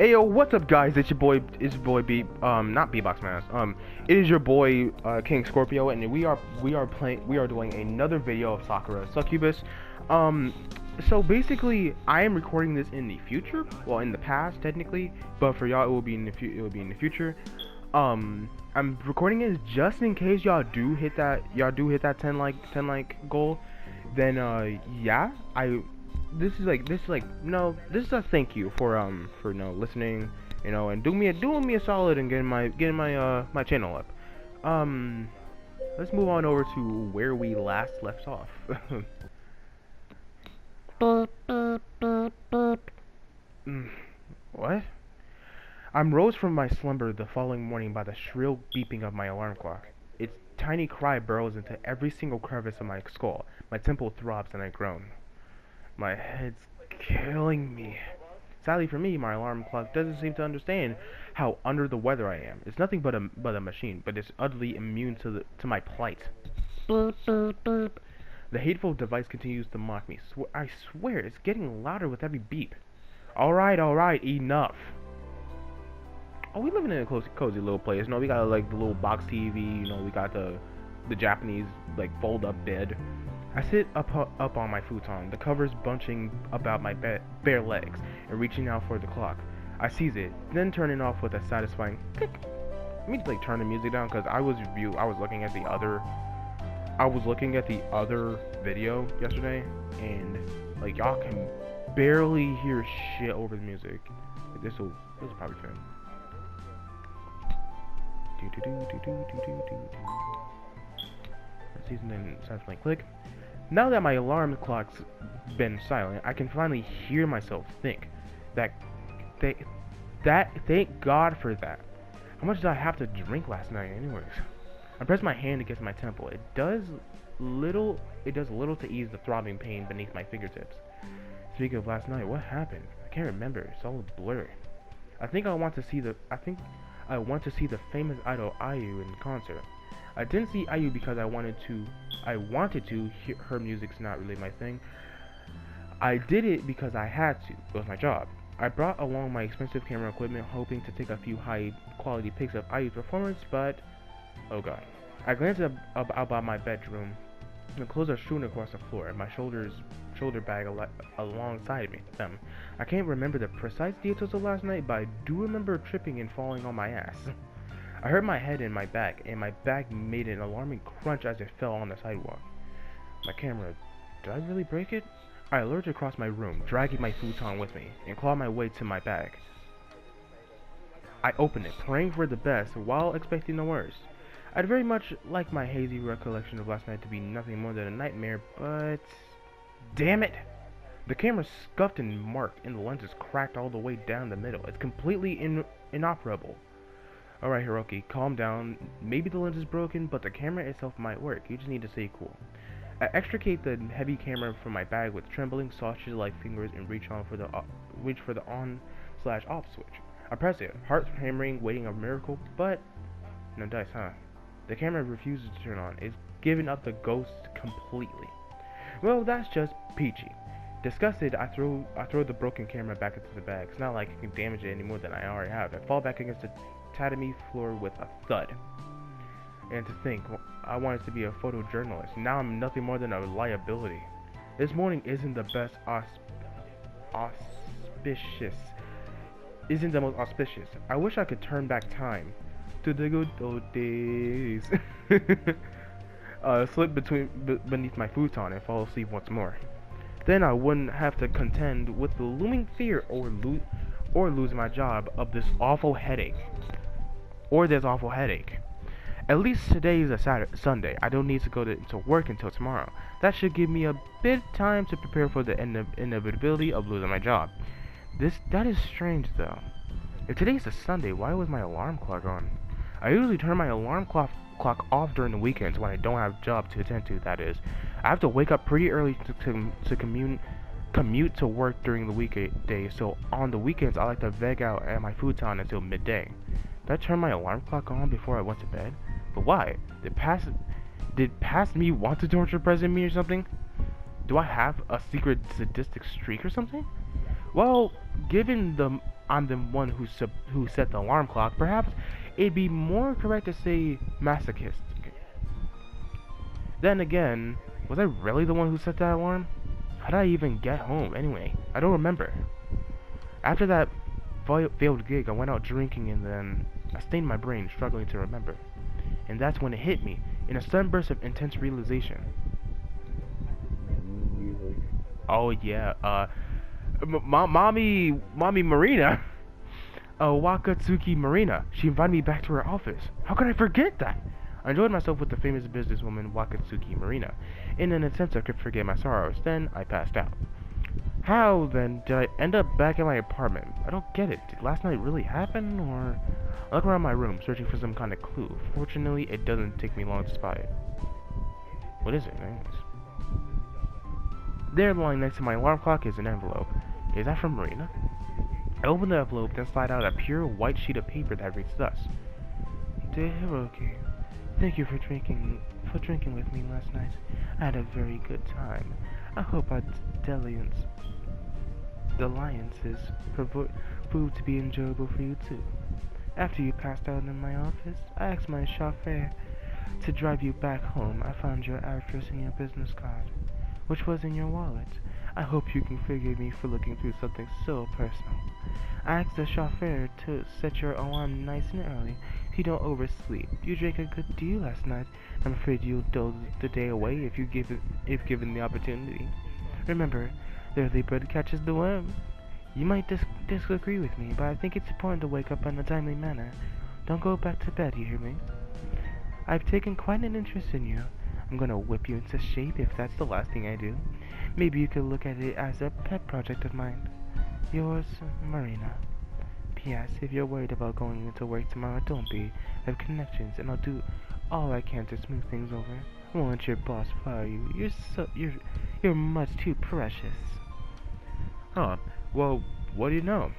Hey yo, what's up guys? It's your boy not Beatbox Mask. It is your boy King Scorpio, and we are doing another video of Sakura Succubus. So basically, I am recording this in the future, well, in the past technically, but for y'all it will be in the future. I'm recording it just in case y'all do hit that 10 like goal. Then yeah, this is a thank you for listening, and doing me a solid and getting my channel up. Let's move on over to where we last left off. What? I'm rose from my slumber the following morning by the shrill beeping of my alarm clock. Its tiny cry burrows into every single crevice of my skull. My temple throbs and I groan. My head's killing me. Sadly for me, my alarm clock doesn't seem to understand how under the weather I am. It's nothing but a machine, but it's utterly immune to my plight. Boop, boop, boop. The hateful device continues to mock me. I swear, it's getting louder with every beep. Alright, enough. Oh, we living in a cozy little place. We got like the little box TV. We got the Japanese like fold up bed. I sit up on my futon, the covers bunching about my bare legs, and reaching out for the clock. I seize it, then turn it off with a satisfying click. Let me just turn the music down because I was looking at the other video yesterday, and like y'all can barely hear shit over the music. Like, this will probably fit. Let's see something satisfying click. Now that my alarm clock's been silent, I can finally hear myself think. Thank God for that. How much did I have to drink last night anyways? I press my hand against my temple. It does little to ease the throbbing pain beneath my fingertips. Speaking of last night, what happened? I can't remember. It's all a blur. I think I want to see the famous idol IU in concert. I didn't see IU because I wanted to hear her music's not really my thing. I did it because I had to. It was my job. I brought along my expensive camera equipment, hoping to take a few high quality pics of IU's performance, but oh god. I glanced about my bedroom. The clothes are strewn across the floor, and my shoulder bag alongside them. I can't remember the precise details of last night, but I do remember tripping and falling on my ass. I hurt my head in my back, and my back made an alarming crunch as it fell on the sidewalk. My camera, did I really break it? I lurched across my room, dragging my futon with me, and clawed my way to my bag. I opened it, praying for the best, while expecting the worst. I'd very much like my hazy recollection of last night to be nothing more than a nightmare, but damn it! The camera's scuffed and marked, and the lens is cracked all the way down the middle. It's completely inoperable. Alright, Hiroki, calm down. Maybe the lens is broken, but the camera itself might work. You just need to stay cool. I extricate the heavy camera from my bag with trembling, sausage-like fingers and reach for the on/off switch. I press it, heart hammering, waiting a miracle, but no dice, huh? The camera refuses to turn on. It's given up the ghost completely. Well, that's just peachy. Disgusted, I throw the broken camera back into the bag. It's not like I can damage it any more than I already have. I fall back against the tatami floor with a thud. And to think, I wanted to be a photojournalist. Now I'm nothing more than a liability. This morning isn't the most auspicious. I wish I could turn back time to the good old days. Slip beneath my futon and fall asleep once more. Then I wouldn't have to contend with the looming fear or lose my job of this awful headache. At least today is a Sunday. I don't need to go to work until tomorrow. That should give me a bit of time to prepare for the inevitability of losing my job. That is strange though. If today's a Sunday, why was my alarm clock on? I usually turn my alarm clock off during the weekends when I don't have a job to attend to, that is. I have to wake up pretty early to commute to work during the weekdays, so on the weekends I like to veg out at my futon until midday. Did I turn my alarm clock on before I went to bed? But why? Did past me want to torture present me or something? Do I have a secret sadistic streak or something? Well, given the I'm the one who set the alarm clock, perhaps it'd be more correct to say masochist. Then again, was I really the one who set that alarm? How did I even get home anyway? I don't remember. After that failed gig, I went out drinking and then I stained my brain, struggling to remember. And that's when it hit me, in a sudden burst of intense realization. Oh yeah, mommy Marina. Wakatsuki Marina. She invited me back to her office. How could I forget that? I enjoyed myself with the famous businesswoman Wakatsuki Marina. In an attempt I could forget my sorrows, then I passed out. How, then, did I end up back at my apartment? I don't get it. Did last night really happen, or... I look around my room, searching for some kind of clue. Fortunately, it doesn't take me long to spot it. What is it, anyways? There, lying next to my alarm clock, is an envelope. Is that from Marina? I open the envelope, then slide out a pure white sheet of paper that reads thus. Dear Hiroki, thank you for drinking with me last night. I had a very good time. I hope our dalliances proved to be enjoyable for you too. After you passed out in my office, I asked my chauffeur to drive you back home. I found your address in your business card, which was in your wallet. I hope you can forgive me for looking through something so personal. I asked the chauffeur to set your alarm nice and early so you don't oversleep. You drank a good deal last night. I'm afraid you'll doze the day away if given the opportunity. Remember, the early bird catches the worm. You might disagree with me, but I think it's important to wake up in a timely manner. Don't go back to bed, you hear me? I've taken quite an interest in you. I'm gonna whip you into shape if that's the last thing I do. Maybe you could look at it as a pet project of mine. Yours, Marina. P.S. If you're worried about going into work tomorrow, don't be. I have connections, and I'll do all I can to smooth things over. I won't let your boss fire you. You're much too precious. Huh. Well, what do you know?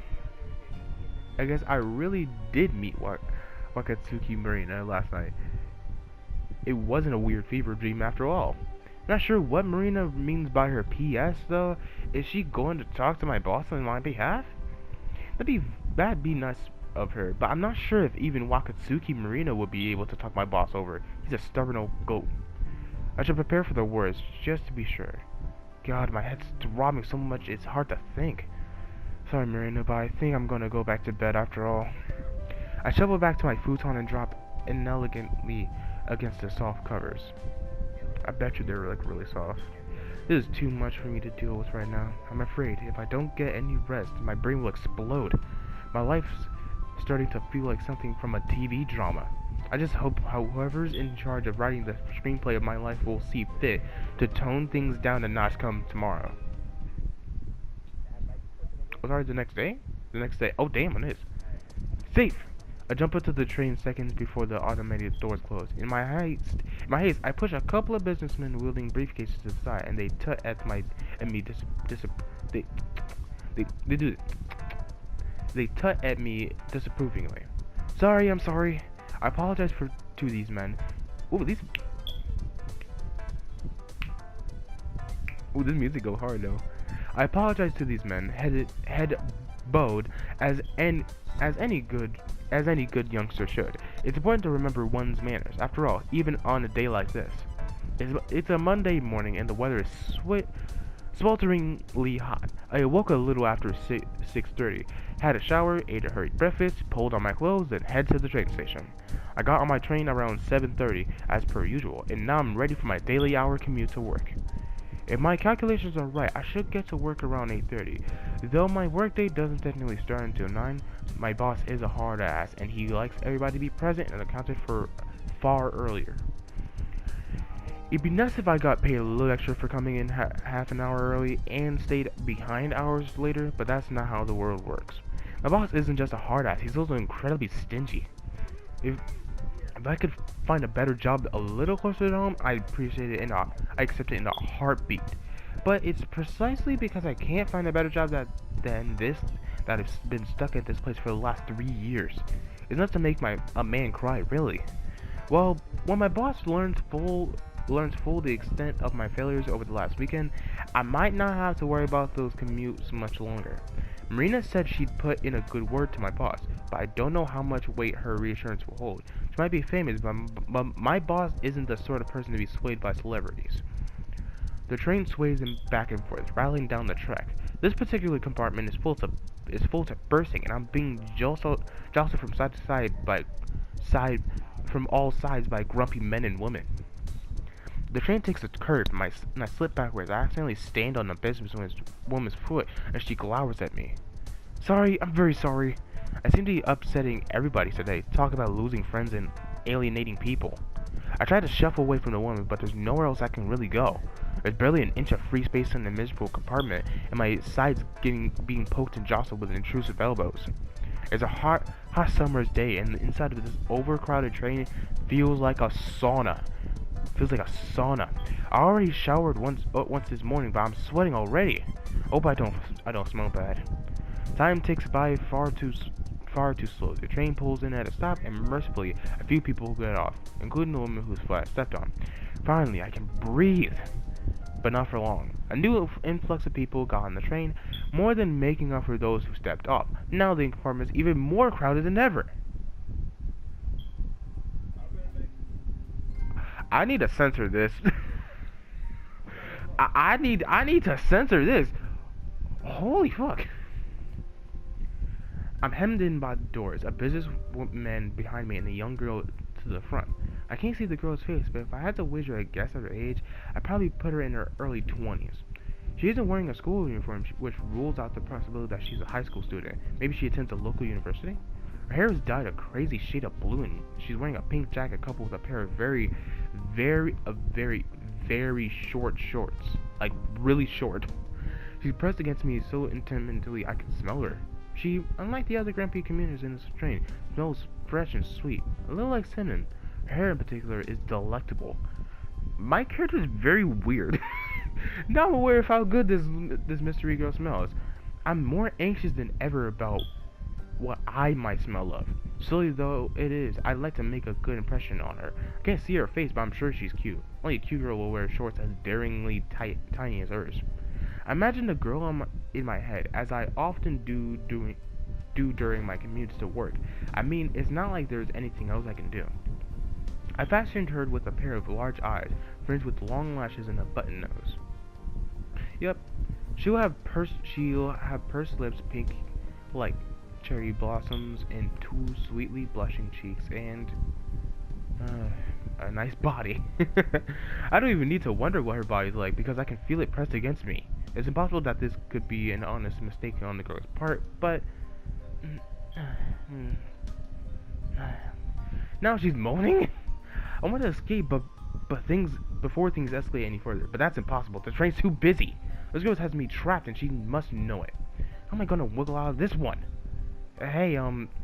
I guess I really did meet Wakatsuki Marina last night. It wasn't a weird fever dream after all. Not sure what Marina means by her P.S. though. Is she going to talk to my boss on my behalf? That'd be nice of her, but I'm not sure if even Wakatsuki Marina would be able to talk my boss over. He's a stubborn old goat. I should prepare for the worst, just to be sure. God, my head's throbbing so much it's hard to think. Sorry, Marina, but I think I'm gonna go back to bed after all. I shovel back to my futon and drop inelegantly against the soft covers. I bet you they're like really soft. This is too much for me to deal with right now. I'm afraid if I don't get any rest, my brain will explode. My life's starting to feel like something from a TV drama. I just hope whoever's in charge of writing the screenplay of my life will see fit to tone things down a notch come tomorrow. Oh, sorry, the next day? The next day. Oh, damn, it is. Safe! I jump into the train seconds before the automated doors close. In my haste, I push a couple of businessmen wielding briefcases to the side, and they tut at me They tut at me disapprovingly. Sorry, I'm sorry. I apologize to these men. Ooh, this music go hard though. I apologize to these men, head bowed as any good youngster should. It's important to remember one's manners. After all, even on a day like this, it's a Monday morning and the weather is swelteringly hot. I awoke a little after 6:30, had a shower, ate a hurried breakfast, pulled on my clothes, and head to the train station. I got on my train around 7:30 as per usual, and now I'm ready for my daily hour commute to work. If my calculations are right, I should get to work around 8:30. Though my workday doesn't technically start until 9, my boss is a hard ass, and he likes everybody to be present and accounted for far earlier. It'd be nice if I got paid a little extra for coming in half an hour early and stayed behind hours later, but that's not how the world works. My boss isn't just a hard ass, he's also incredibly stingy. If I could find a better job a little closer to home, I'd appreciate it and I accept it in a heartbeat. But it's precisely because I can't find a better job than this that I've been stuck at this place for the last 3 years. It's enough to make a man cry, really. Well, when my boss learns full the extent of my failures over the last weekend, I might not have to worry about those commutes much longer. Marina said she'd put in a good word to my boss, but I don't know how much weight her reassurance will hold. She might be famous, but my boss isn't the sort of person to be swayed by celebrities. The train sways back and forth, rattling down the track. This particular compartment is full to bursting, and I'm being jostled from side to side from all sides by grumpy men and women. The train takes a curve, and I slip backwards. I accidentally stand on a businesswoman's foot, and she glowers at me. Sorry, I'm very sorry. I seem to be upsetting everybody today. Talk about losing friends and alienating people. I try to shuffle away from the woman, but there's nowhere else I can really go. There's barely an inch of free space in the miserable compartment, and my sides being poked and jostled with intrusive elbows. It's a hot summer's day, and the inside of this overcrowded train feels like a sauna. I already showered once this morning, but I'm sweating already. Hope I don't smell bad. Time ticks by far too slow. The train pulls in at a stop, and mercifully, a few people get off, including the woman whose foot I stepped on. Finally, I can breathe, but not for long. A new influx of people got on the train, more than making up for those who stepped off. Now the compartment is even more crowded than ever. I need to censor this. I need to censor this. Holy fuck. I'm hemmed in by the doors, a businessman behind me and a young girl to the front. I can't see the girl's face, but if I had to wager a guess at her age, I'd probably put her in her early 20s. She isn't wearing a school uniform, which rules out the possibility that she's a high school student. Maybe she attends a local university? Her hair is dyed a crazy shade of blue, and she's wearing a pink jacket coupled with a pair of very short shorts. Like, really short. She's pressed against me so intimately I can smell her. She, unlike the other grumpy commuters in this train, smells fresh and sweet, a little like cinnamon. Her hair in particular is delectable. My character is very weird. Now I'm aware of how good this mystery girl smells. I'm more anxious than ever about what I might smell of. Silly though it is, I'd like to make a good impression on her. I can't see her face, but I'm sure she's cute. Only a cute girl will wear shorts as daringly tiny as hers. I imagine the girl in my head, as I often do during my commutes to work. I mean, it's not like there's anything else I can do. I fashioned her with a pair of large eyes, fringed with long lashes and a button nose. Yep, she'll have pursed lips, pink like cherry blossoms, and two sweetly blushing cheeks, and a nice body. I don't even need to wonder what her body's like, because I can feel it pressed against me. It's impossible that this could be an honest mistake on the girl's part, but now she's moaning. I want to escape, but before things escalate any further. But that's impossible. The train's too busy. This girl has me trapped, and she must know it. How am I gonna wiggle out of this one? Hey,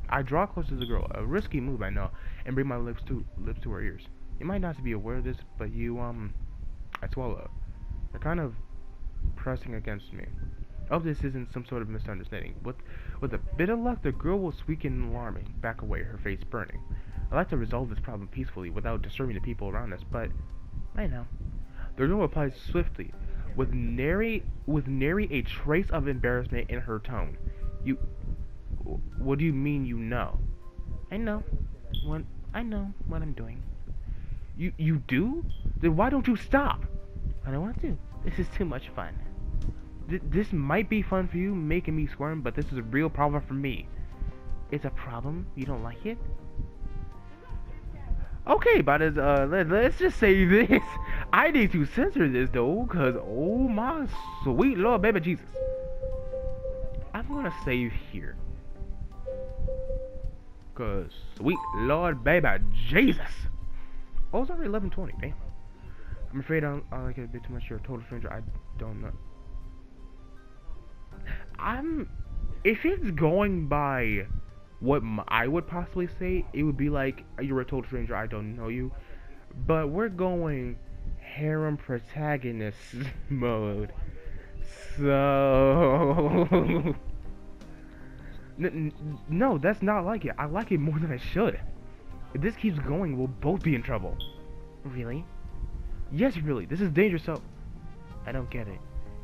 I draw close to the girl, a risky move I know, and bring my lips to her ears. You might not be aware of this, but I swallow. They're kind of pressing against me. I hope this isn't some sort of misunderstanding. With a bit of luck, the girl will squeak in alarm and back away, her face burning. I'd like to resolve this problem peacefully without disturbing the people around us, but I know. The girl replies swiftly, with nary a trace of embarrassment in her tone. What do you mean you know? I know what I'm doing. You do? Then why don't you stop? I don't want to. This is too much fun. This might be fun for you, making me squirm, but this is a real problem for me. It's a problem? You don't like it? Okay, but let's just say this. I need to censor this though, cause oh my sweet Lord, baby Jesus. I'm gonna save here. Cause sweet Lord, baby Jesus. Oh, it's already 11:20, man. I'm afraid I like it a bit too much. You're a total stranger. I don't know. If it's going by what I would possibly say, it would be like, you're a total stranger, I don't know you. But we're going harem protagonist mode. So... no, that's not like it. I like it more than I should. If this keeps going, we'll both be in trouble. Really? Yes, really. This is dangerous, so... I don't get it.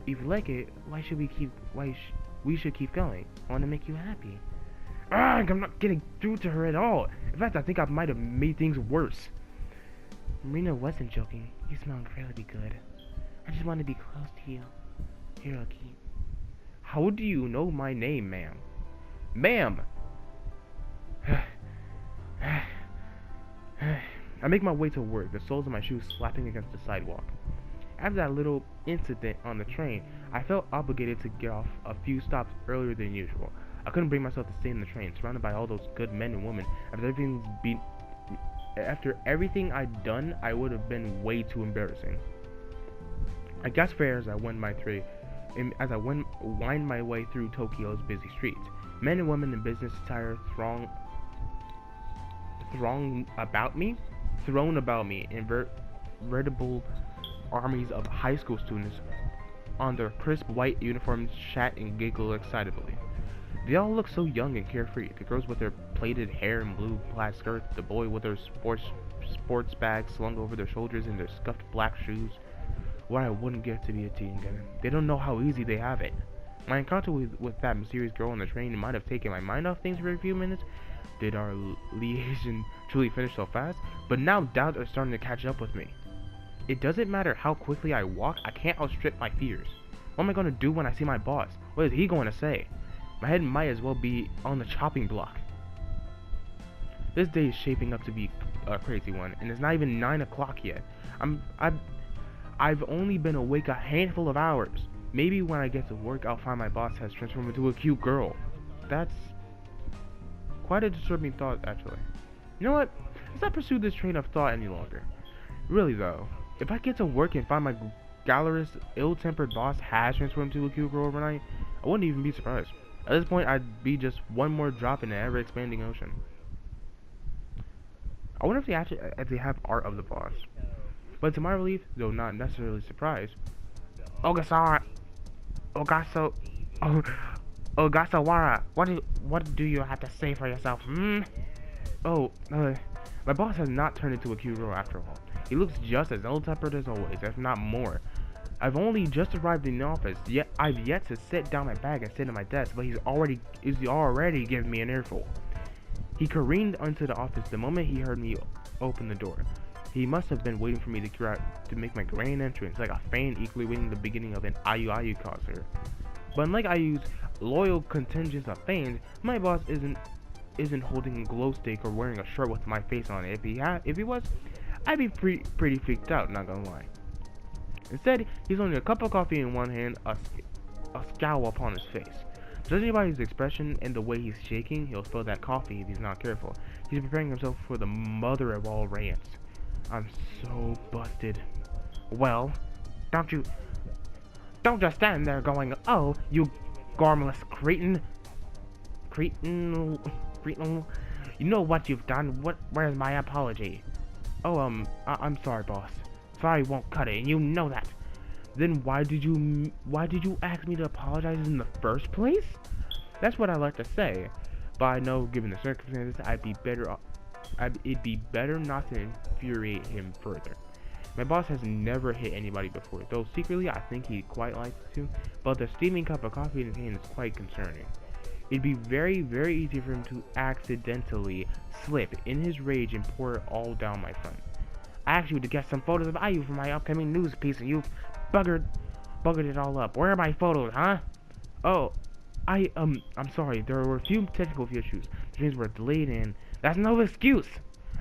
If you like it, why should we keep... We should keep going. I want to make you happy. I'm not getting through to her at all. In fact, I think I might have made things worse. Marina wasn't joking. You smell incredibly good. I just want to be close to you. Here, I'll keep. How do you know my name, ma'am? Ma'am! I make my way to work, the soles of my shoes slapping against the sidewalk. After that little incident on the train, I felt obligated to get off a few stops earlier than usual. I couldn't bring myself to stay in the train, surrounded by all those good men and women. After everything I'd done, I would have been way too embarrassing. I gasped for air as I wind my way through Tokyo's busy streets. Men and women in business attire thrown about me in veritable armies of high school students on their crisp white uniforms chat and giggle excitedly. They all look so young and carefree. The girls with their plaited hair and blue plaid skirts, the boy with their sports bags slung over their shoulders and their scuffed black shoes. What I wouldn't get to be a teen again. They don't know how easy they have it. My encounter with that mysterious girl on the train might have taken my mind off things for a few minutes. Did our liaison truly finish so fast? But now doubts are starting to catch up with me. It doesn't matter how quickly I walk, I can't outstrip my fears. What am I going to do when I see my boss? What is he going to say? My head might as well be on the chopping block. This day is shaping up to be a crazy one, and it's not even 9 o'clock yet. I've only been awake a handful of hours. Maybe when I get to work, I'll find my boss has transformed into a cute girl. That's quite a disturbing thought, actually. You know what? Let's not pursue this train of thought any longer. Really, though, if I get to work and find my gallerous, ill-tempered boss has transformed into a cute girl overnight, I wouldn't even be surprised. At this point, I'd be just one more drop in an ever-expanding ocean. I wonder if they have art of the boss. But to my relief, though not necessarily surprised, Ogasawara, what do you have to say for yourself, my boss has not turned into a cute girl after all. He looks just as ill-tempered as always, if not more. I've only just arrived in the office, yet I've yet to sit down my bag and sit at my desk, but he's already giving me an earful. He careened onto the office the moment he heard me open the door. He must have been waiting for me to make my grand entrance, like a fan equally waiting the beginning of an IU concert. But unlike IU's loyal contingents of fans, my boss isn't holding a glow stick or wearing a shirt with my face on it. If he was, I'd be pretty freaked out, not gonna lie. Instead, he's holding a cup of coffee in one hand, a scowl upon his face. Judging by his expression and the way he's shaking, he'll spill that coffee if he's not careful. He's preparing himself for the mother of all rants. I'm so busted. Well, don't just stand there going, oh, you gormless cretin. You know what you've done. Where's my apology? Oh, I'm sorry, boss. Sorry won't cut it, and you know that. Then why did you ask me to apologize in the first place? That's what I like to say. But I know, given the circumstances, it'd be better not to infuriate him further. My boss has never hit anybody before, though secretly I think he quite likes to, but the steaming cup of coffee in his hand is quite concerning. It'd be very, very easy for him to accidentally slip in his rage and pour it all down my front. I asked you to get some photos of IU for my upcoming news piece, and you've buggered it all up. Where are my photos, huh? Oh, I'm sorry. There were a few technical issues. The trains were delayed, and that's no excuse.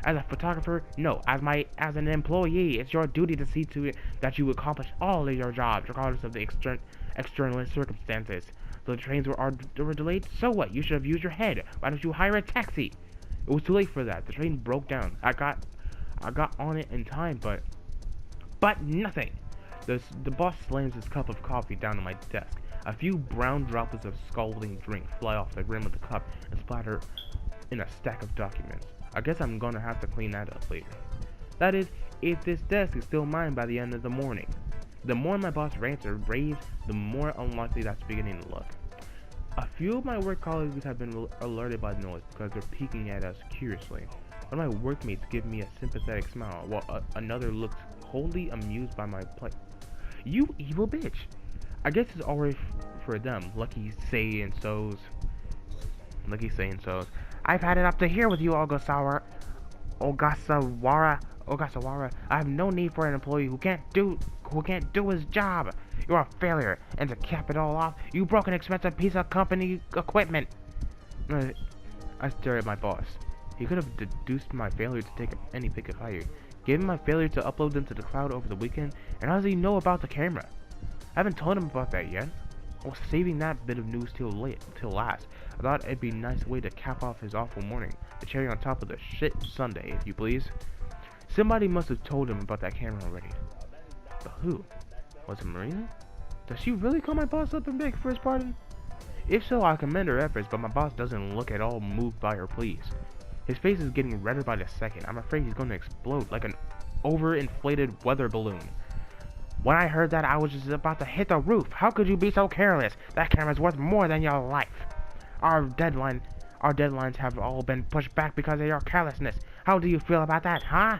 As a photographer, no. As an employee, it's your duty to see to it that you accomplish all of your jobs, regardless of the external circumstances. So the trains were delayed. So what? You should have used your head. Why don't you hire a taxi? It was too late for that. The train broke down. I got on it in time, but nothing. The boss slams his cup of coffee down on my desk. A few brown droplets of scalding drink fly off the rim of the cup and splatter in a stack of documents. I guess I'm gonna have to clean that up later. That is, if this desk is still mine by the end of the morning. The more my boss rants or raves, the more unlikely that's beginning to look. A few of my work colleagues have been alerted by the noise because they're peeking at us curiously. One of my workmates give me a sympathetic smile, while another looks wholly amused by my plight. You evil bitch! I guess it's already for them. Lucky saying so's. Lucky saying so's. I've had it up to here with you, Ogasawara. I have no need for an employee who can't do his job. You're a failure, and to cap it all off, you broke an expensive piece of company equipment. I stare at my boss. He could have deduced my failure to take any pic of fire, given my failure to upload them to the cloud over the weekend, and how does he know about the camera? I haven't told him about that yet. I was saving that bit of news till last. I thought it'd be a nice way to cap off his awful morning. The cherry on top of the shit Sunday, if you please. Somebody must have told him about that camera already. But who? Was it Marina? Does she really call my boss up and beg for his pardon? If so, I commend her efforts, but my boss doesn't look at all moved by her pleas. His face is getting redder by the second. I'm afraid he's going to explode like an overinflated weather balloon. When I heard that, I was just about to hit the roof. How could you be so careless? That camera's worth more than your life. Our deadlines have all been pushed back because of your carelessness. How do you feel about that, huh?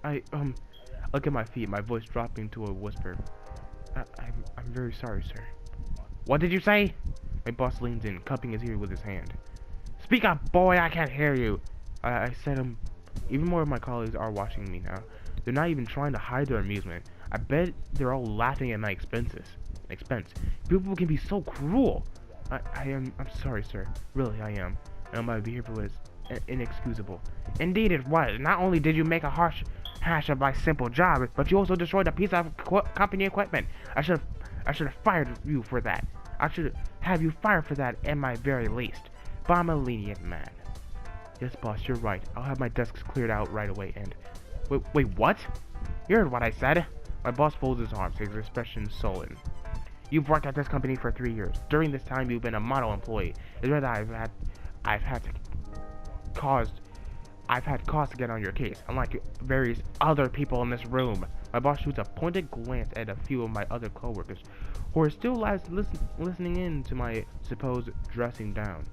I look at my feet, my voice dropping to a whisper. I'm very sorry, sir. What did you say? My boss leans in, cupping his ear with his hand. Speak up, boy, I can't hear you. I said, even more of my colleagues are watching me now. They're not even trying to hide their amusement. I bet they're all laughing at my expense. People can be so cruel. I'm sorry, sir. Really, I am. And my behavior was inexcusable. Indeed it was. Not only did you make a harsh hash of my simple job, but you also destroyed a piece of company equipment. I should have fired you for that. I should have you fired for that at my very least. But I'm a lenient man. Yes, boss, you're right. I'll have my desks cleared out right away and... Wait, what? You heard what I said? My boss folds his arms, his expression sullen. You've worked at this company for 3 years. During this time, you've been a model employee. It's rare that I've had cause to get on your case, unlike various other people in this room. My boss shoots a pointed glance at a few of my other coworkers, who are still listening in to my supposed dressing down.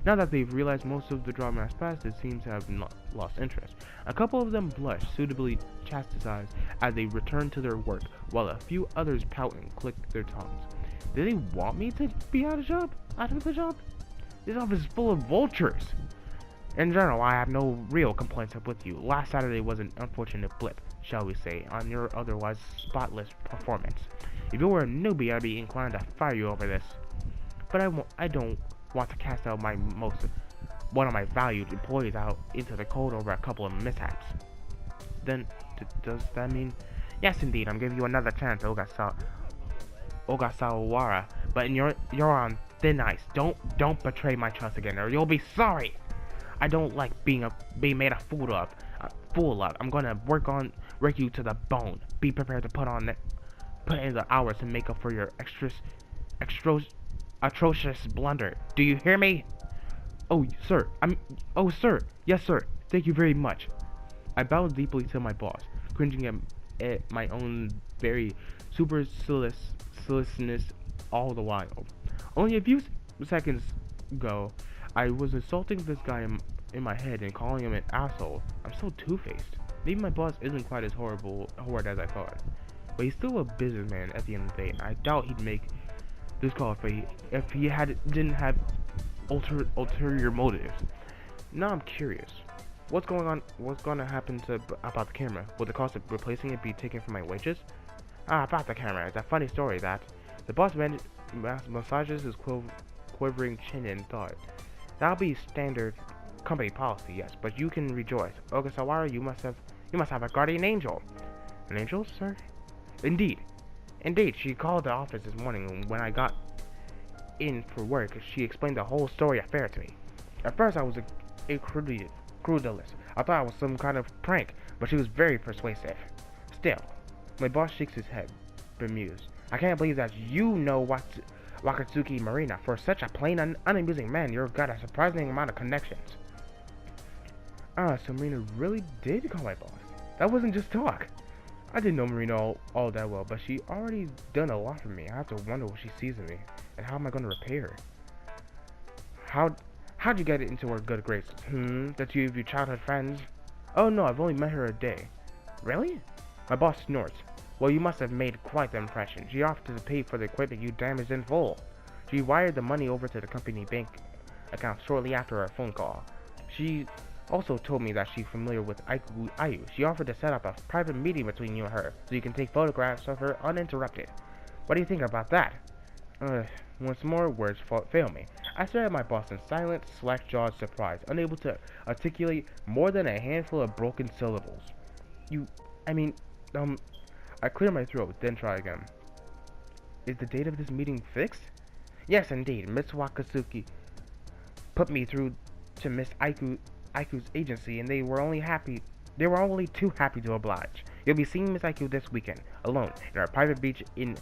Now that they've realized most of the drama has passed, it seems to have lost interest. A couple of them blush, suitably chastised as they return to their work, while a few others pout and click their tongues. Do they want me to be out of the job? This office is full of vultures. In general, I have no real complaints with you. Last Saturday was an unfortunate blip, shall we say, on your otherwise spotless performance. If you were a newbie, I'd be inclined to fire you over this. But I don't want to cast out one of my valued employees out into the cold over a couple of mishaps. Then, does that mean... Yes, indeed, I'm giving you another chance, Ogasawara, but you're on thin ice. Don't betray my trust again, or you'll be sorry. I don't like being made a fool of. I'm gonna work you to the bone. Be prepared to put in the hours to make up for your atrocious blunder. Do you hear me? Oh, sir. Sir. Yes, sir. Thank you very much. I bowed deeply to my boss, cringing at my own very superciliousness all the while. Only a few seconds ago, I was insulting this guy in my head and calling him an asshole. I'm so two-faced. Maybe my boss isn't quite as horrid as I thought. But he's still a businessman at the end of the day, and I doubt he'd make this call if he didn't have ulterior motives. Now I'm curious. What's going to happen about the camera? Will the cost of replacing it be taken from my wages? About the camera. It's a funny story that the boss massages his quivering chin and thought. That'll be standard company policy, yes, but you can rejoice. Ogasawara, you must have a guardian angel. An angel, sir? Indeed, she called the office this morning when I got in for work. She explained the whole story affair to me. At first, I was incredulous. I thought it was some kind of prank, but she was very persuasive. Still, my boss shakes his head, bemused. I can't believe that you know Wakatsuki Marina. For such a plain, unamusing man, you've got a surprising amount of connections. So Marina really did call my boss. That wasn't just talk. I didn't know Marina all that well, but she already done a lot for me. I have to wonder what she sees in me, and how am I going to repay her? How'd you get into her good graces? That you have your childhood friends? Oh no, I've only met her a day. Really? My boss snorts. Well, you must have made quite the impression. She offered to pay for the equipment you damaged in full. She wired the money over to the company bank account shortly after our phone call. She also told me that she's familiar with Ayu. She offered to set up a private meeting between you and her, so you can take photographs of her uninterrupted. What do you think about that? Once more, words fail me. I stared at my boss in silent, slack-jawed surprise, unable to articulate more than a handful of broken syllables. I clear my throat, then try again. Is the date of this meeting fixed? Yes, indeed. Miss Wakatsuki put me through to Miss Aiku's agency, and they were only too happy to oblige. You'll be seeing Miss Aiku this weekend, alone, in our private beach in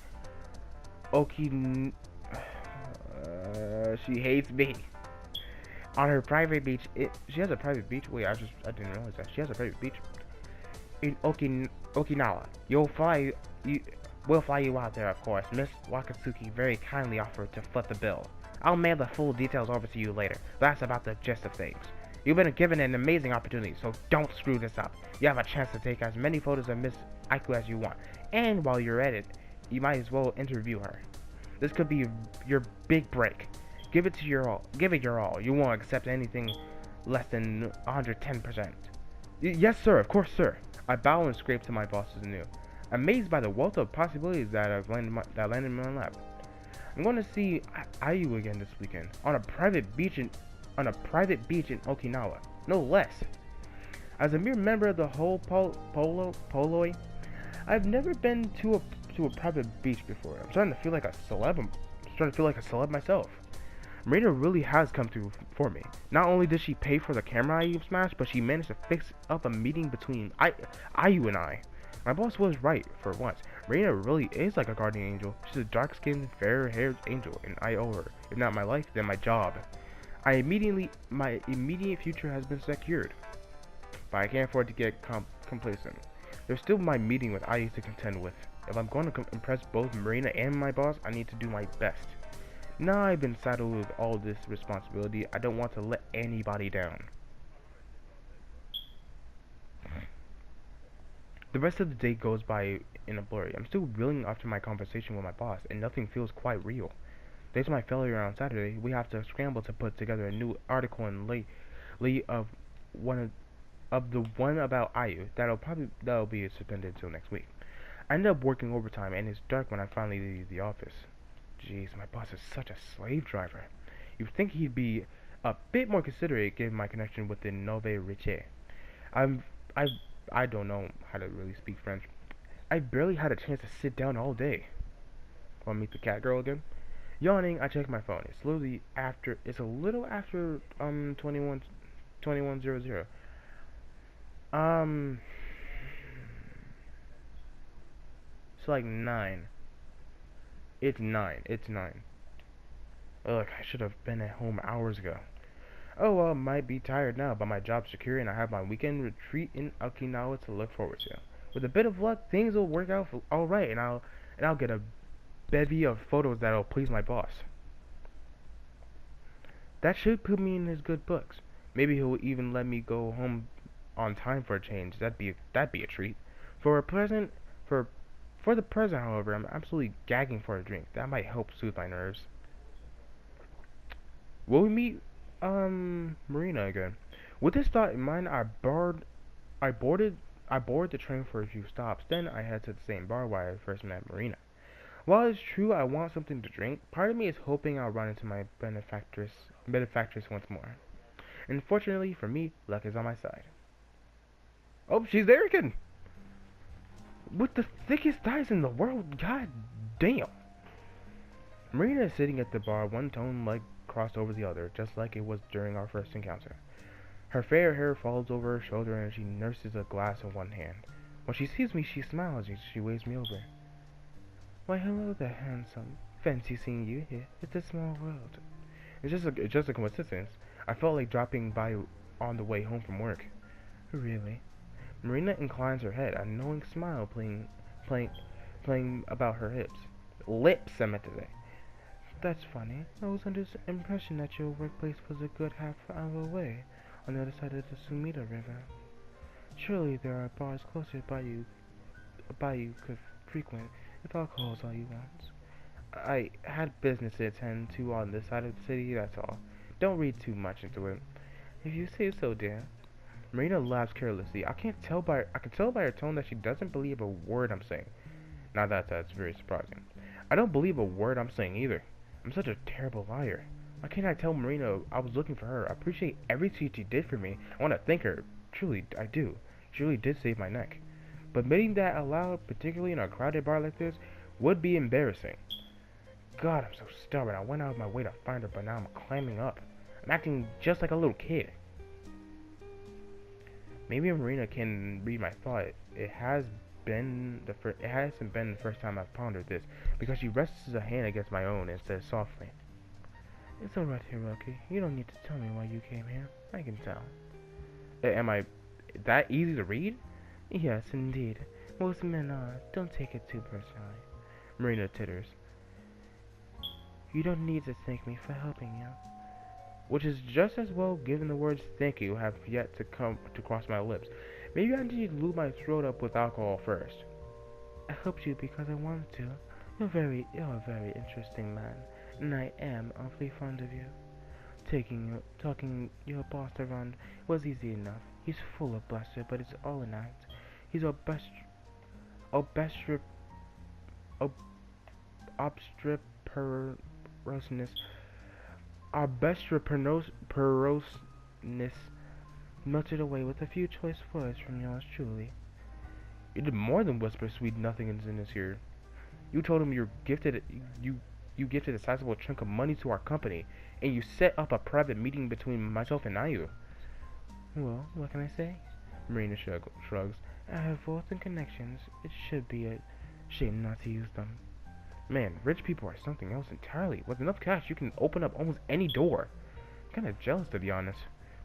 she hates me. On her private beach, she has a private beach. Wait, I didn't realize that she has a private beach in Okinawa. We'll fly you out there, of course. Miss Wakatsuki very kindly offered to foot the bill. I'll mail the full details over to you later. That's about the gist of things. You've been given an amazing opportunity, so don't screw this up. You have a chance to take as many photos of Miss Aiku as you want, and while you're at it, you might as well interview her. This could be your big break. Give it your all. You won't accept anything less than 110%. Yes, sir. Of course, sir. I bow and scrape to my boss's new, amazed by the wealth of possibilities that landed in my lap. I'm going to see Ayu again this weekend on a private beach in Okinawa, no less. As a mere member of the whole Poloi, I've never been to a private beach before. I'm starting to feel like a celeb myself. Marina really has come through for me. Not only did she pay for the camera I smashed, but she managed to fix up a meeting between Ayu and I. My boss was right for once. Marina really is like a guardian angel. She's a dark-skinned, fair-haired angel, and I owe her. If not my life, then my job. My immediate future has been secured, but I can't afford to get complacent. There's still my meeting with Ayu to contend with. If I'm going to impress both Marina and my boss, I need to do my best. Now I've been saddled with all this responsibility, I don't want to let anybody down. The rest of the day goes by in a blur. I'm still reeling after my conversation with my boss, and nothing feels quite real. Thanks to my failure on Saturday, we have to scramble to put together a new article and lay of the one about Ayu that'll be suspended until next week. I ended up working overtime, and it's dark when I finally leave the office. Jeez, my boss is such a slave driver. You'd think he'd be a bit more considerate given my connection with the Nove Riche. I don't know how to really speak French. I barely had a chance to sit down all day. Want to meet the cat girl again? Yawning, I check my phone. It's a little after 2100. It's like 9. It's 9. Ugh, I should have been at home hours ago. Oh well, might be tired now, but my job's secure and I have my weekend retreat in Okinawa to look forward to. With a bit of luck, things will work out alright, and I'll get a bevy of photos that'll please my boss. That should put me in his good books. Maybe he'll even let me go home on time for a change. That'd be a treat. For the present, however, I'm absolutely gagging for a drink. That might help soothe my nerves. Will we meet Marina again? With this thought in mind, I boarded the train for a few stops. Then I head to the same bar where I first met Marina. While it's true I want something to drink, part of me is hoping I'll run into my benefactress once more. And fortunately for me, luck is on my side. Oh, she's there again! With the thickest thighs in the world, god damn! Marina is sitting at the bar, one tone leg crossed over the other, just like it was during our first encounter. Her fair hair falls over her shoulder and she nurses a glass in one hand. When she sees me, she smiles and she waves me over. Why, hello there, handsome. Fancy seeing you here. It's a small world. It's just a coincidence. I felt like dropping by on the way home from work. Really? Marina inclines her head, a knowing smile playing about her lips, I meant to say. That's funny. I was under the impression that your workplace was a good half-hour away, on the other side of the Sumida River. Surely there are bars closer by you could frequent, if alcohol's all you want. I had business to attend to on this side of the city, that's all. Don't read too much into it. If you say so, dear. Marina laughs carelessly. I can tell by her tone that she doesn't believe a word I'm saying. Now that's very surprising. I don't believe a word I'm saying either. I'm such a terrible liar. Why can't I tell Marina I was looking for her? I appreciate everything she did for me. I want to thank her. Truly, I do. She really did save my neck. But admitting that aloud, particularly in a crowded bar like this, would be embarrassing. God, I'm so stubborn. I went out of my way to find her, but now I'm climbing up. I'm acting just like a little kid. Maybe Marina can read my thought. It hasn't been the first time I've pondered this, because she rests a hand against my own and says softly, "It's alright, Hiroki. You don't need to tell me why you came here. I can tell." Am I that easy to read? Yes, indeed. Most men are. Don't take it too personally. Marina titters. You don't need to thank me for helping you. Which is just as well, given the words thank you have yet to come to cross my lips. Maybe I need to lube my throat up with alcohol first. I helped you because I wanted to. You're a very interesting man, and I am awfully fond of you. Talking your boss around was easy enough. He's full of bluster, but it's all an act. He's obstreperousness melted away with a few choice words from yours truly. You did more than whisper sweet nothings in his ear. You told him you gifted a sizable chunk of money to our company, and you set up a private meeting between myself and Ayu. Well, what can I say? Marina shrugs. I have wealth and connections. It should be a shame not to use them. Man, rich people are something else entirely. With enough cash, you can open up almost any door. I'm kind of jealous, to be honest.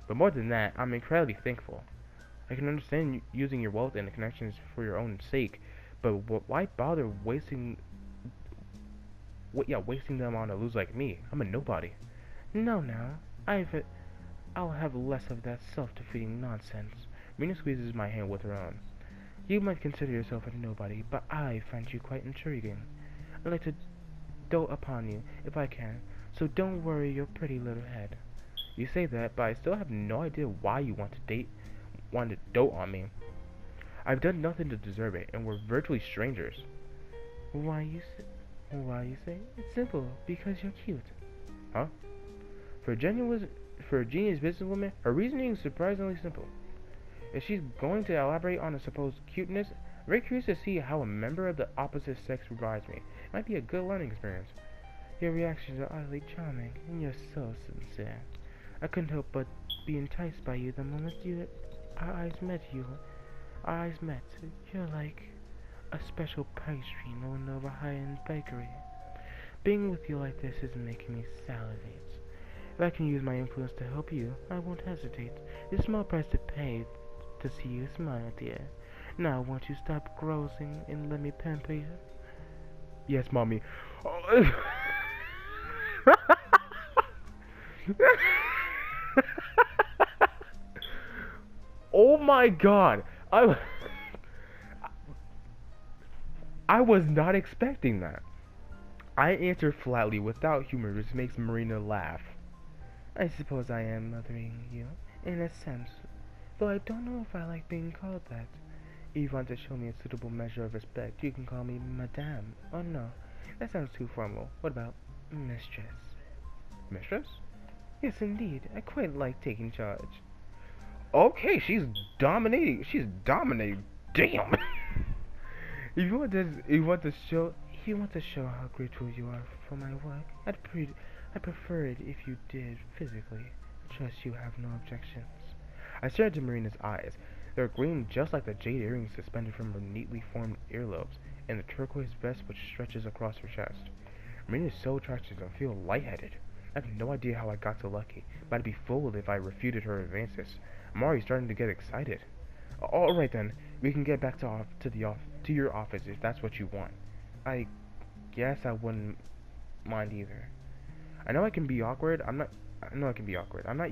But more than that, I'm incredibly thankful. I can understand using your wealth and connections for your own sake, but why bother wasting them on a loser like me? I'm a nobody. No, I'll have less of that self-defeating nonsense. Mina squeezes my hand with her own. You might consider yourself a nobody, but I find you quite intriguing. I'd like to dote upon you, if I can, so don't worry your pretty little head. You say that, but I still have no idea why you want to dote on me. I've done nothing to deserve it, and we're virtually strangers. Why you say? It's simple, because you're cute. Huh? For a genius businesswoman, her reasoning is surprisingly simple. If she's going to elaborate on a supposed cuteness, I'm very curious to see how a member of the opposite sex regards me. It might be a good learning experience. Your reactions are utterly charming, and you're so sincere. I couldn't help but be enticed by you the moment our eyes met. You're like a special pastry in a high-end bakery. Being with you like this is making me salivate. If I can use my influence to help you, I won't hesitate. It's a small price to pay to see you smile, dear. Now, won't you stop grousing and let me pamper you? Yes, Mommy. Oh my God! I was not expecting that. I answer flatly without humor, which makes Marina laugh. I suppose I am mothering you, in a sense, though I don't know if I like being called that. If you want to show me a suitable measure of respect, you can call me Madame. Oh no, that sounds too formal. What about Mistress? Mistress? Yes, indeed. I quite like taking charge. Okay, she's dominating. She's dominating. Damn. If you want to show how grateful you are for my work, I'd prefer it if you did physically. I trust you have no objections. I stared into Marina's eyes. They were green just like the jade earrings suspended from her neatly formed earlobes, and the turquoise vest which stretches across her chest. Marina is so attractive I feel lightheaded. I have no idea how I got so lucky, but I'd be fooled if I refuted her advances. I'm already starting to get excited. Alright then, we can get back to your office if that's what you want. I guess I wouldn't mind either. I know I can be awkward. I'm not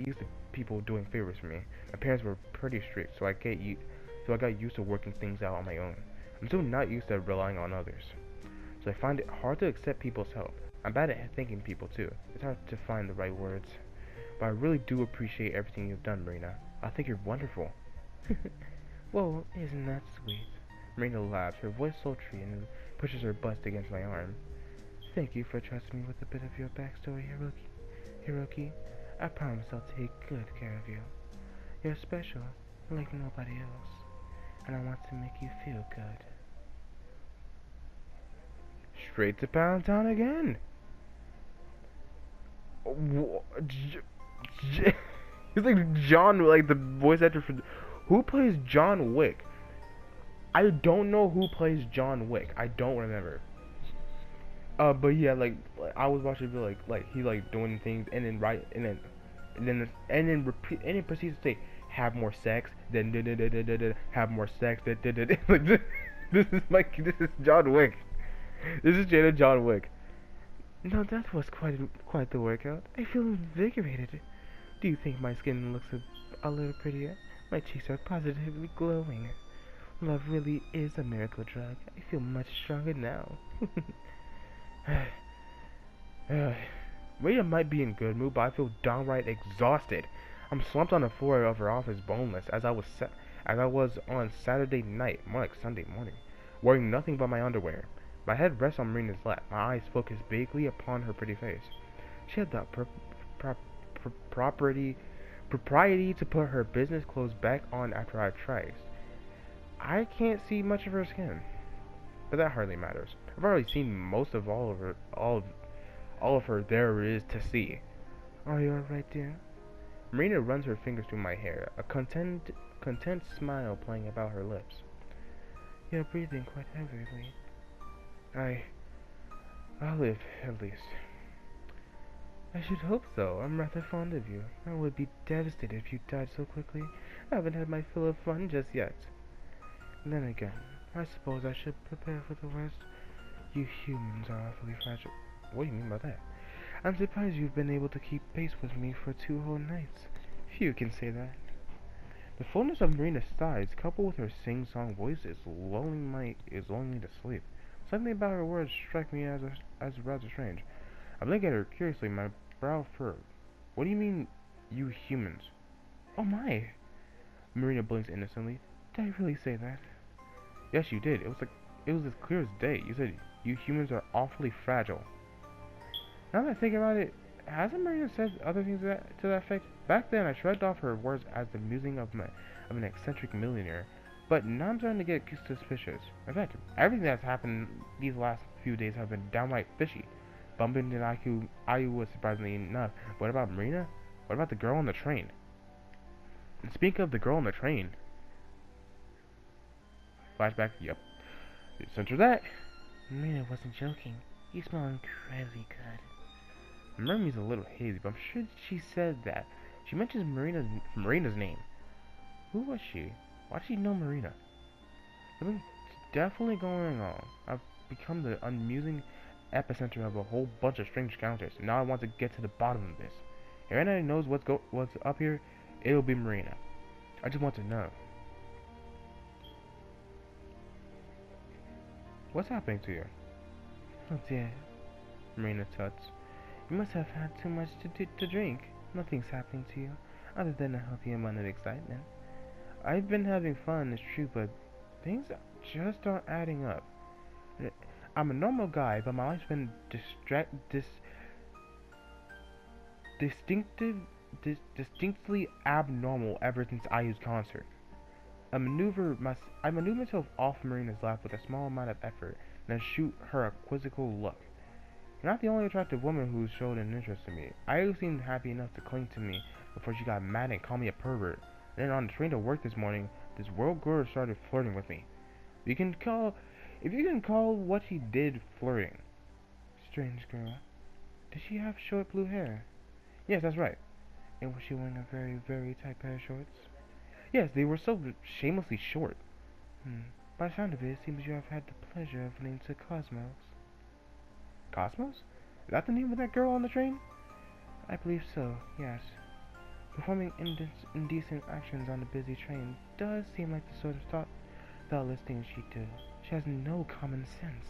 used to people doing favors for me. My parents were pretty strict, so I got used to working things out on my own. I'm still not used to relying on others. so I find it hard to accept people's help. I'm bad at thanking people too. It's hard to find the right words. But I really do appreciate everything you've done, Marina. I think you're wonderful. Well, isn't that sweet? Marina laughs, her voice sultry, and pushes her bust against my arm. Thank you for trusting me with a bit of your backstory, Hiroki. I promise I'll take good care of you. You're special, like nobody else, and I want to make you feel good. Straight to Pound Town again. He's like John, like the voice actor for. Who plays John Wick? I don't know who plays John Wick. I don't remember. But yeah, like I was watching it, like he like doing things, and then repeat, and then proceeds to say, "Have more sex," then have more sex, like this is John Wick. This is Jada John Wick. No, that was quite the workout. I feel invigorated. Do you think my skin looks a little prettier? My cheeks are positively glowing. Love really is a miracle drug. I feel much stronger now. Rita might be in good mood, but I feel downright exhausted. I'm slumped on the floor of her office, boneless, as I was on Saturday night, more like Sunday morning, wearing nothing but my underwear. My head rests on Marina's lap, my eyes focus vaguely upon her pretty face. She had the propriety to put her business clothes back on after I tried. I can't see much of her skin, but that hardly matters. I've already seen most of all of her there is to see. Are you alright, dear? Marina runs her fingers through my hair, a content smile playing about her lips. You're breathing quite heavily. I'll live, at least. I should hope so. I'm rather fond of you. I would be devastated if you died so quickly. I haven't had my fill of fun just yet. Then again, I suppose I should prepare for the worst. You humans are awfully fragile. What do you mean by that? I'm surprised you've been able to keep pace with me for 2 whole nights. Few can say that. The fullness of Marina's sighs, coupled with her sing-song voice, is lulling me to sleep. Something about her words strike me as rather strange. I blink at her curiously, my brow furrowed. What do you mean, you humans? Oh my! Marina blinks innocently. Did I really say that? Yes, you did. It was as clear as day. You said you humans are awfully fragile. Now that I think about it, hasn't Marina said other things to that effect? Back then, I shrugged off her words as the musing of an eccentric millionaire, but now I'm starting to get suspicious. In fact, everything that's happened these last few days have been downright fishy. Bumping into Iowa surprisingly enough. What about Marina? What about the girl on the train? And speaking of the girl on the train, flashback. Yep. Censor that. Marina wasn't joking. You smell incredibly good. My memory's a little hazy, but I'm sure she said that. She mentions Marina's name. Who was she? Why did she know Marina? Something's definitely going on. I've become the amusing epicenter of a whole bunch of strange encounters. Now I want to get to the bottom of this. If anybody knows what's up here, it'll be Marina. I just want to know. What's happening to you? Oh dear. Marina tuts. You must have had too much to drink. Nothing's happening to you, other than a healthy amount of excitement. I've been having fun, it's true, but things just aren't adding up. I'm a normal guy, but my life's been distinctly abnormal ever since IU's concert. I maneuver myself off Marina's lap with a small amount of effort, and then shoot her a quizzical look. You're not the only attractive woman who's showed an interest in me. IU seemed happy enough to cling to me before she got mad and called me a pervert. Then on the train to work this morning, this world girl started flirting with me. If you can call what she did flirting. Strange girl. Did she have short blue hair? Yes, that's right. And was she wearing a very, very tight pair of shorts? Yes, they were so shamelessly short. By the sound of it, it seems you have had the pleasure of listening to Cosmos. Cosmos? Is that the name of that girl on the train? I believe so, yes. Performing indecent actions on a busy train does seem like the sort of thoughtless thing she'd do. She has no common sense.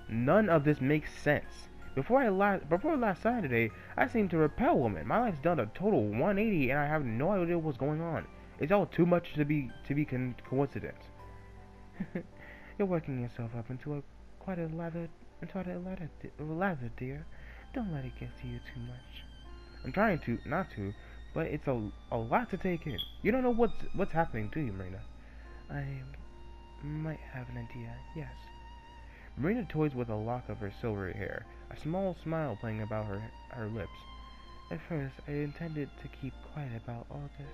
None of this makes sense. Before last Saturday, I seemed to repel women. My life's done a total 180, and I have no idea what's going on. It's all too much to be coincidence. You're working yourself up into a lather, dear. Don't let it get to you too much. I'm trying to not to, but it's a lot to take in. You don't know what's happening to you, Marina. I might have an idea, yes. Marina toys with a lock of her silvery hair, a small smile playing about her lips. At first, I intended to keep quiet about all this,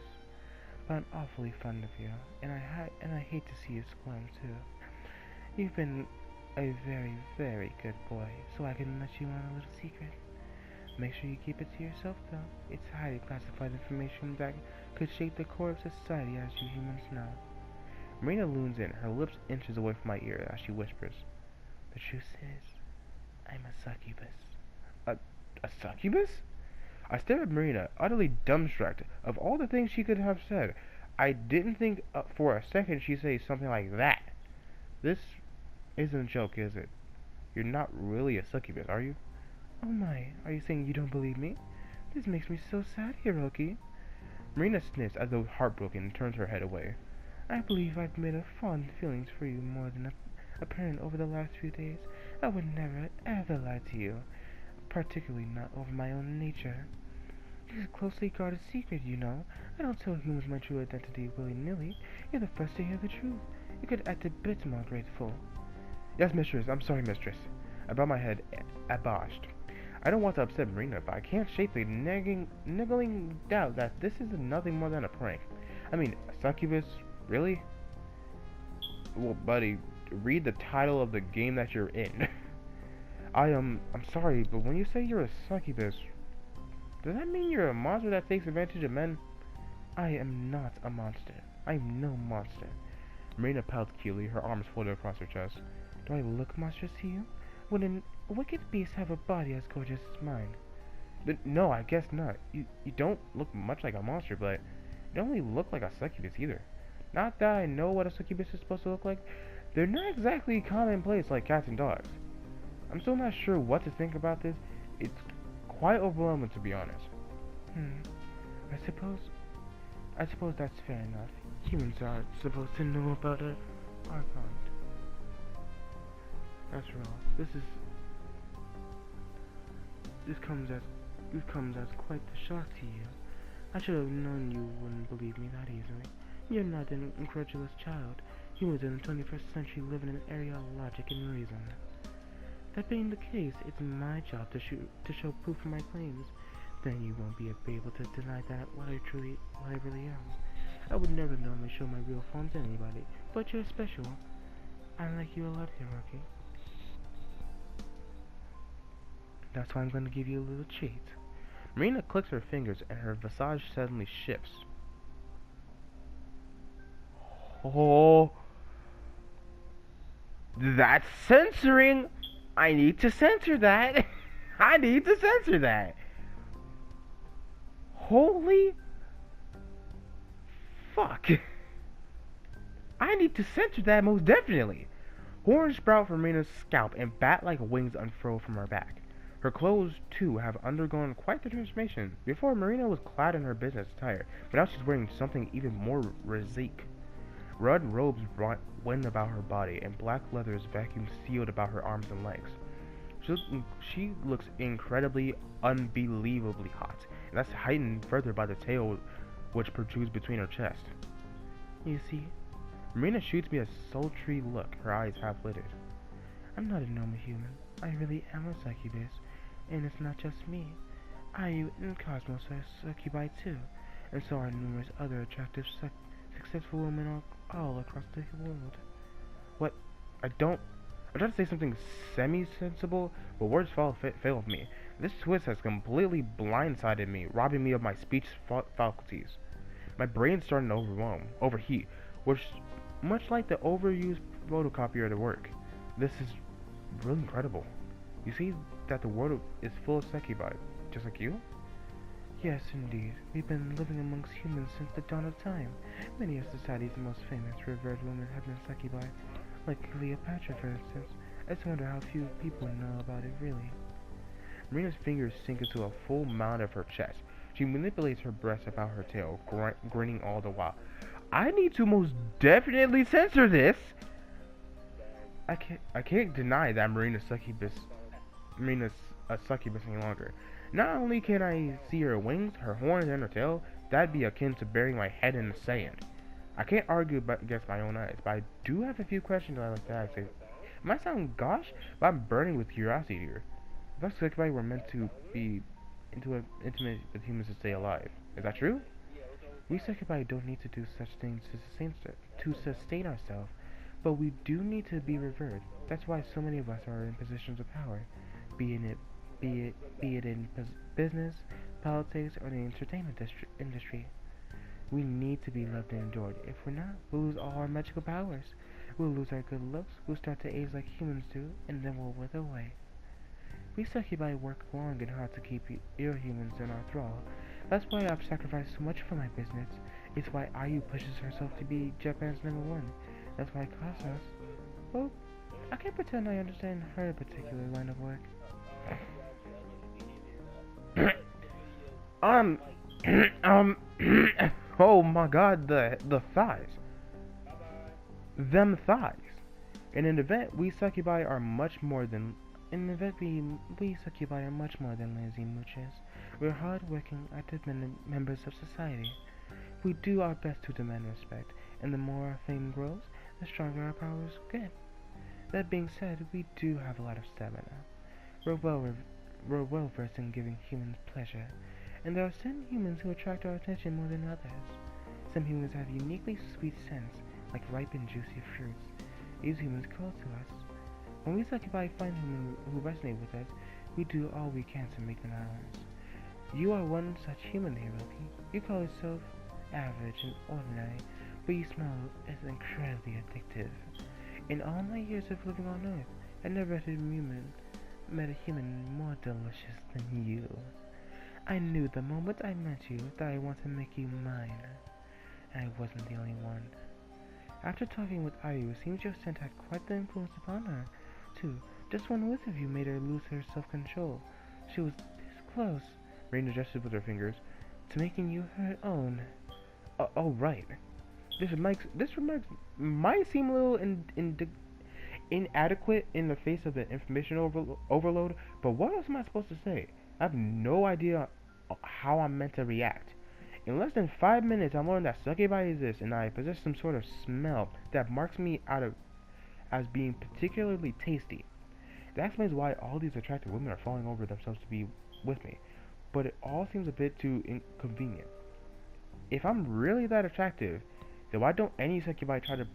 but I'm awfully fond of you, and I hate to see you squirm too. You've been a very, very good boy, so I can let you on a little secret. Make sure you keep it to yourself, though. It's highly classified information that could shape the core of society, as you humans know. Marina leans in, her lips inches away from my ear as she whispers. The truth is, I'm a succubus. A succubus? I stare at Marina, utterly dumbstruck. Of all the things she could have said, I didn't think for a second she'd say something like that. This isn't a joke, is it? You're not really a succubus, are you? Oh my, are you saying you don't believe me? This makes me so sad, Hiroki. Marina sniffs as though heartbroken and turns her head away. I believe I've made a fond feelings for you more than apparent over the last few days. I would never, ever lie to you, particularly not over my own nature. This is a closely guarded secret, you know. I don't tell humans my true identity willy-nilly. You're the first to hear the truth. You could act a bit more grateful. Yes, mistress. I'm sorry, mistress. I bow my head, abashed. I don't want to upset Marina, but I can't shake the niggling doubt that this is nothing more than a prank. I mean, a succubus? Really? Well, buddy, read the title of the game that you're in. I'm sorry, but when you say you're a succubus, does that mean you're a monster that takes advantage of men? I am not a monster. I'm no monster. Marina pouts keelly, her arms folded across her chest. Do I look monstrous to you? Would a wicked beast have a body as gorgeous as mine? No, I guess not. You don't look much like a monster, but you don't really look like a succubus either. Not that I know what a succubus is supposed to look like. They're not exactly commonplace like cats and dogs. I'm still not sure what to think about this. It's quite overwhelming, to be honest. I suppose that's fair enough. Humans aren't supposed to know about our kind. After all, this comes as quite the shock to you. I should have known you wouldn't believe me that easily. You're not an incredulous child. Humans in the 21st century live in an area of logic and reason. That being the case, it's my job to show proof of my claims. Then you won't be able to deny that what I really am. I would never normally show my real form to anybody, but you're special. I like you a lot, Hiroki. That's why I'm going to give you a little treat. Marina clicks her fingers and her visage suddenly shifts. Oh, that's censoring! I need to censor that! I need to censor that! Holy fuck! I need to censor that most definitely! Horns sprout from Marina's scalp and bat-like wings unfurl from her back. Her clothes, too, have undergone quite the transformation. Before, Marina was clad in her business attire, but now she's wearing something even more risque. Red robes wind about her body, and black leather is vacuum sealed about her arms and legs. She looks incredibly, unbelievably hot, and that's heightened further by the tail which protrudes between her chest. You see, Marina shoots me a sultry look, her eyes half-lidded. I'm not a normal human. I really am a succubus, and it's not just me. I and Cosmos are succubi too, and so are numerous other attractive, successful women all across the world. What? I'm trying to say something semi-sensible, but words fail of me. This twist has completely blindsided me, robbing me of my speech faculties. My brain's starting to overheat, which, much like the overused photocopier at work. This is really incredible. You see that the world is full of succubi, just like you? Yes, indeed. We've been living amongst humans since the dawn of time. Many of society's most famous revered women have been succubi, like Cleopatra, for instance, I just wonder how few people know about it, really. Marina's fingers sink into a full mound of her chest. She manipulates her breasts about her tail, grinning all the while. I need to most definitely censor this! I can't deny that Marina's a succubus any longer. Not only can I see her wings, her horns, and her tail, that'd be akin to burying my head in the sand. I can't argue against my own eyes, but I do have a few questions I'd like to ask. It might sound gosh, but I'm burning with curiosity here. If us succubi were meant to be intimate with humans to stay alive, is that true? We succubi don't need to do such things to sustain ourselves, but we do need to be revered. That's why so many of us are in positions of power, be it in business, politics, or the entertainment industry. We need to be loved and adored. If we're not, we'll lose all our magical powers. We'll lose our good looks, we'll start to age like humans do, and then we'll wither away. We succubi work long and hard to keep your humans in our thrall. That's why I've sacrificed so much for my business. It's why IU pushes herself to be Japan's #1. That's why Kasa's... Well, I can't pretend I understand her particular line of work. Oh my god, the thighs. Them thighs. In an event, we succubi are much more than lazy mooches. We're hard-working, active members of society. We do our best to demand respect, and the more our fame grows, the stronger our powers get. That being said, we do have a lot of stamina. We're well versed in giving humans pleasure, and there are some humans who attract our attention more than others. Some humans have uniquely sweet scents, like ripe and juicy fruits. These humans call to us. When we succubi find humans who resonate with us, we do all we can to make them ours. You are one such human, Hiroki. You call yourself average and ordinary, but your smell is incredibly addictive. In all my years of living on Earth, I never met a human more delicious than you. I knew the moment I met you that I want to make you mine. And I wasn't the only one. After talking with Ayu, it seems your scent had quite the influence upon her, too. Just one whiff of you made her lose her self-control. She was this close, Raina gestured with her fingers, to making you her own. Oh, right. This remarks might seem a little inadequate in the face of the information overload, but what else am I supposed to say? I have no idea how I'm meant to react. In less than 5 minutes, I learned that succubi exist, and I possess some sort of smell that marks me out as being particularly tasty. That explains why all these attractive women are falling over themselves to be with me, but it all seems a bit too inconvenient. If I'm really that attractive, then why don't any succubi try to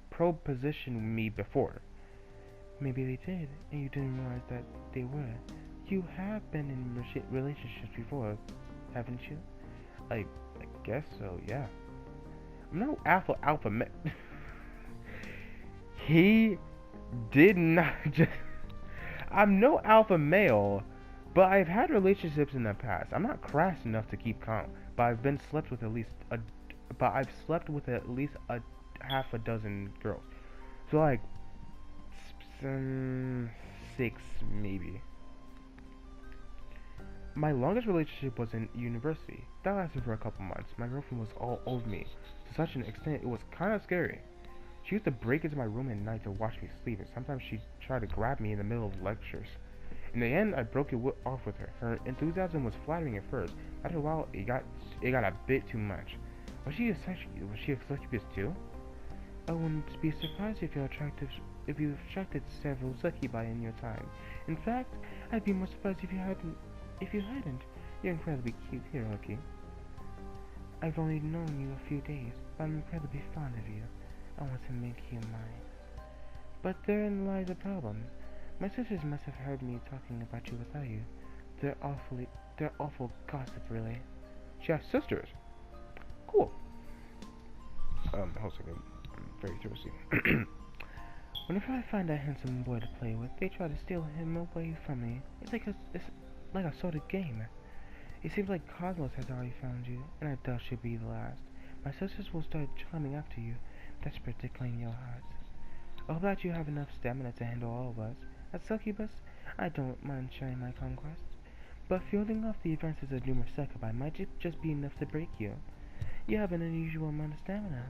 proposition me before? Maybe they did, and you didn't realize that they were. You have been in relationships before, haven't you? I guess so, yeah. I'm no alpha male. He did not just... I'm no alpha male, but I've had relationships in the past. I'm not crass enough to keep count, but I've slept with at least a half a dozen girls. So like 6 maybe. My longest relationship was in university. That lasted for a couple months. My girlfriend was all over me, to such an extent it was kind of scary. She used to break into my room at night to watch me sleep, and sometimes she'd try to grab me in the middle of lectures. In the end, I broke it off with her. Her enthusiasm was flattering at first. After a while, it got a bit too much. Was she a succubus too? I wouldn't be surprised if you've attracted several succubi in your time. In fact, I'd be more surprised if you hadn't. You're incredibly cute, Hiroki. I've only known you a few days, but I'm incredibly fond of you. I want to make you mine. But therein lies a problem. My sisters must have heard me talking about you without you. They're awful gossip, really. She has sisters. Cool. Hold on a second. I'm very thirsty. Whenever I find a handsome boy to play with, they try to steal him away from me. It's like a sort of game. It seems like Cosmos has already found you, and I doubt she'll be the last. My sisters will start climbing after you, desperate to claim your heart. I hope that you have enough stamina to handle all of us. As Succubus, I don't mind sharing my conquests, but fielding off the advances of numerous Succubi might just be enough to break you. You have an unusual amount of stamina,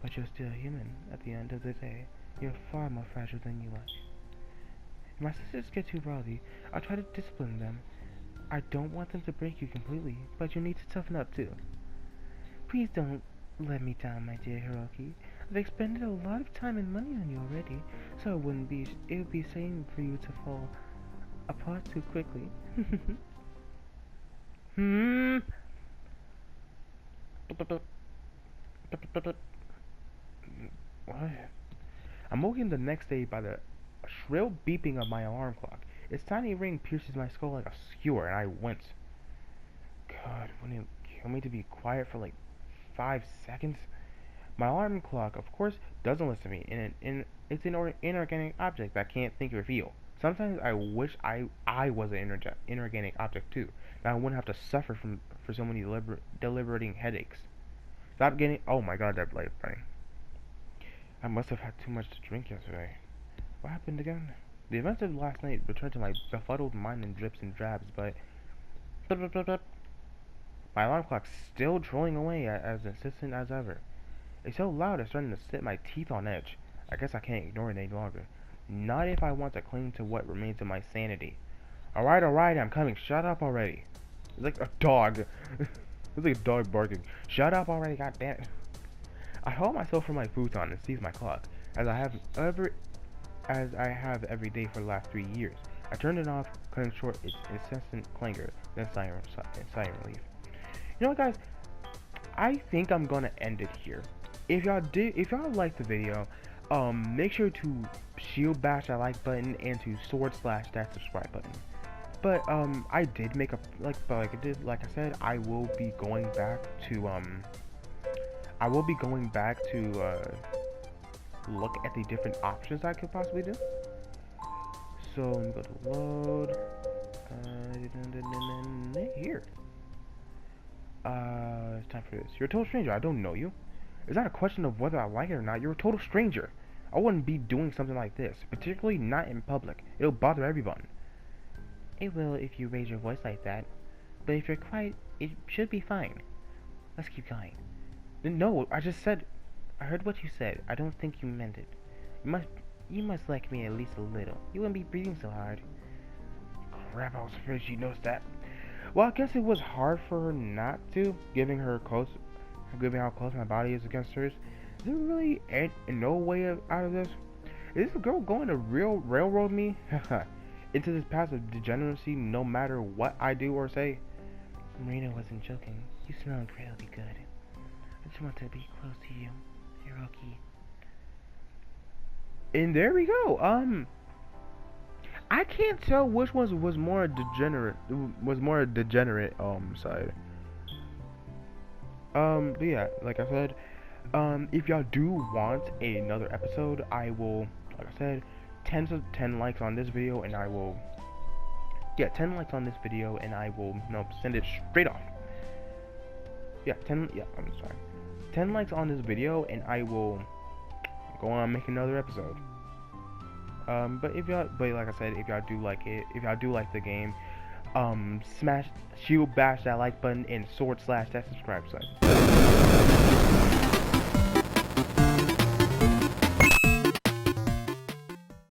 but you're still human. At the end of the day, you're far more fragile than you like. If my sisters get too rowdy, I'll try to discipline them. I don't want them to break you completely, but you need to toughen up too. Please don't let me down, my dear Hiroki. I've expended a lot of time and money on you already, so it would be a shame for you to fall apart too quickly. What? I'm woken the next day by the shrill beeping of my alarm clock. Its tiny ring pierces my skull like a skewer, and I wince. God, wouldn't you kill me to be quiet for like 5 seconds? My alarm clock, of course, doesn't listen to me, and it's an inorganic object that can't think or feel. Sometimes I wish I was an inorganic object too, that I wouldn't have to suffer for so many deliberating headaches. Stop getting. Oh my God, that light burning. I must have had too much to drink yesterday. What happened again? The events of last night returned to my befuddled mind in drips and drabs, but my alarm clock's still trolling away as insistent as ever. It's so loud it's starting to set my teeth on edge. I guess I can't ignore it any longer. Not if I want to cling to what remains of my sanity. Alright, I'm coming. Shut up already. It's like a dog. It's like a dog barking. Shut up already, goddammit. I hold myself from my futon and seize my clock, as I have every day for the last 3 years. I turned it off, cutting short its incessant clangor, then sigh relief. You know what, guys? I think I'm gonna end it here. If y'all like the video, make sure to shield bash that like button and to / that subscribe button. But I did make a like I said, I will be going back to look at the different options I could possibly do. So let me go to load. Here. It's time for this. You're a total stranger. I don't know you. It's not a question of whether I like it or not. You're a total stranger. I wouldn't be doing something like this, particularly not in public. It'll bother everyone. It will if you raise your voice like that. But if you're quiet, it should be fine. Let's keep going. No, I heard what you said. I don't think you meant it. You must like me at least a little. You wouldn't be breathing so hard. Crap, I was afraid she knows that. Well, I guess it was hard for her not to, given how close my body is against hers. Is there really no way out of this? Is this girl going to railroad me into this path of degeneracy no matter what I do or say? Marina wasn't joking. You smell incredibly good. I just want to be close to you, Hiroki. And there we go. I can't tell which one was more degenerate. Side. But yeah, like I said, if y'all do want another episode, I will, like I said, 10 likes on this video, and I will, 10 likes on this video, and I will, send it straight off. I'm sorry. 10 likes on this video, and I will go on and make another episode. But like I said, if y'all do like it, if y'all do like the game, bash that like button and / that subscribe button.